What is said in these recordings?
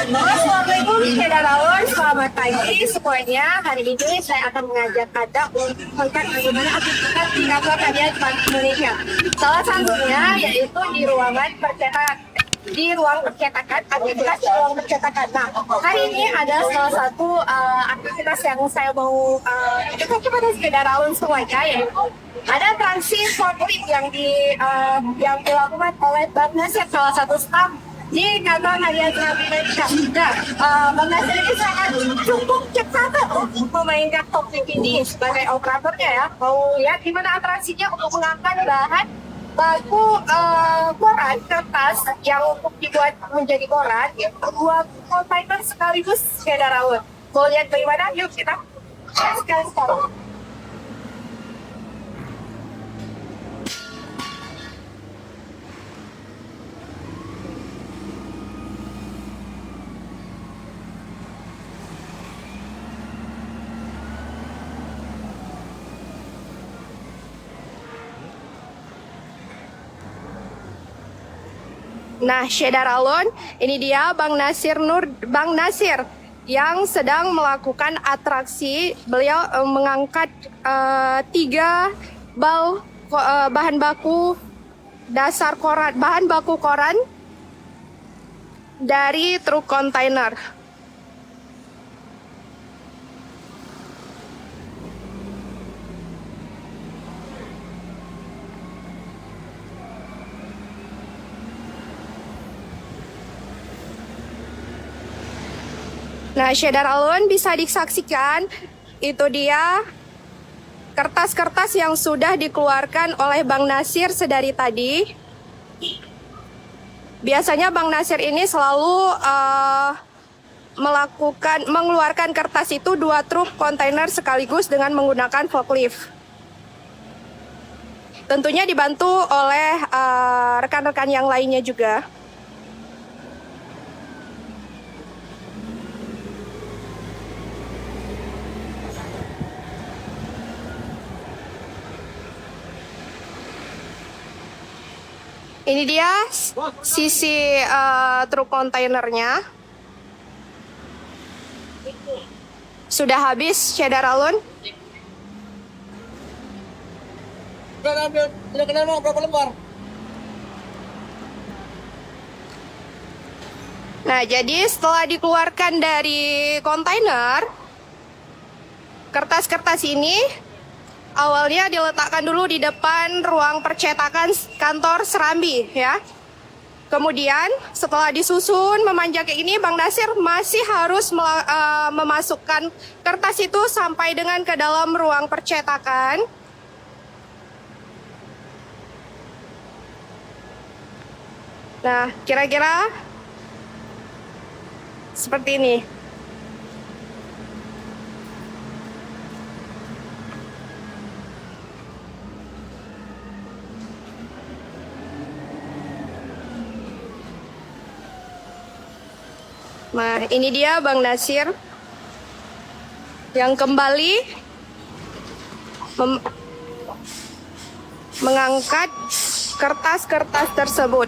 Assalamualaikum Saudarawan, selamat pagi semuanya. Hari ini saya akan mengajak Anda untuk melihat bagaimana aktivitas di kantor harian Bank Indonesia. Salah satunya yaitu di ruangan percetakan. Di ruang percetakan, aktivitas di ruang percetakan. Nah, hari ini ada salah satu aktivitas yang saya mau tunjukkan kepada saudarawan semuanya, yaitu ada transit forklift yang dilakukan oleh Bang Nasir, salah satu staf di kantor harian Bank Indonesia. Nah, Bang Nasir ini sangat cukup cepat untuk memainkan forklift ini sebagai operatornya ya. Mau lihat gimana atraksinya untuk mengangkat bahan baku koran kertas yang untuk dibuat menjadi koran ya, dua kontainer sekaligus saudarawan. Mau lihat bagaimana? Yuk kita saksikan sekarang. Nah, Saudarawan, ini dia Bang Nasir yang sedang melakukan atraksi. Beliau mengangkat 3 bal bahan baku dasar koran, bahan baku koran dari truk kontainer. Nah, Saudarawan, bisa disaksikan itu dia kertas-kertas yang sudah dikeluarkan oleh Bang Nasir sedari tadi. Biasanya Bang Nasir ini selalu mengeluarkan kertas itu 2 truk kontainer sekaligus dengan menggunakan forklift. Tentunya dibantu oleh rekan-rekan yang lainnya juga. Ini dia sisi truk kontainernya. Sudah habis, Saudarawan. Udah kenal mau berapa lembar? Nah, jadi setelah dikeluarkan dari kontainer, kertas-kertas ini awalnya diletakkan dulu di depan ruang percetakan kantor Serambi ya. Kemudian setelah disusun memanjang kayak ini, Bang Nasir masih harus memasukkan kertas itu sampai dengan ke dalam ruang percetakan. Nah, kira-kira seperti ini. Nah, ini dia Bang Nasir yang kembali mengangkat kertas-kertas tersebut.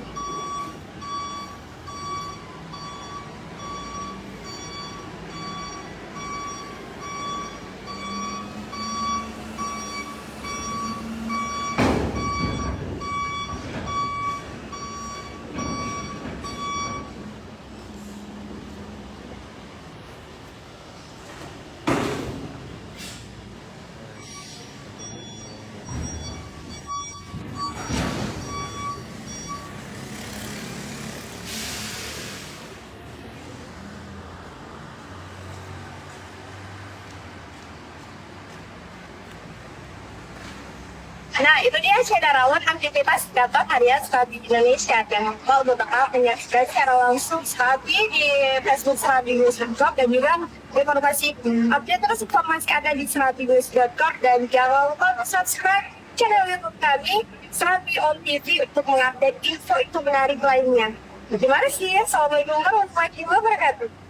Nah, itu dia Saudarawan aktivitas kantor harian Serambi Indonesia. Dan kalau untuk menyaksikan secara langsung Serambi di Facebook serambinews.com dan juga informasi update terus informasi ada di serambinews.com, dan jangan lupa subscribe channel YouTube kami Serambi On TV untuk mengupdate info menarik lainnya. Terima kasih. Assalamualaikum warahmatullahi wabarakatuh.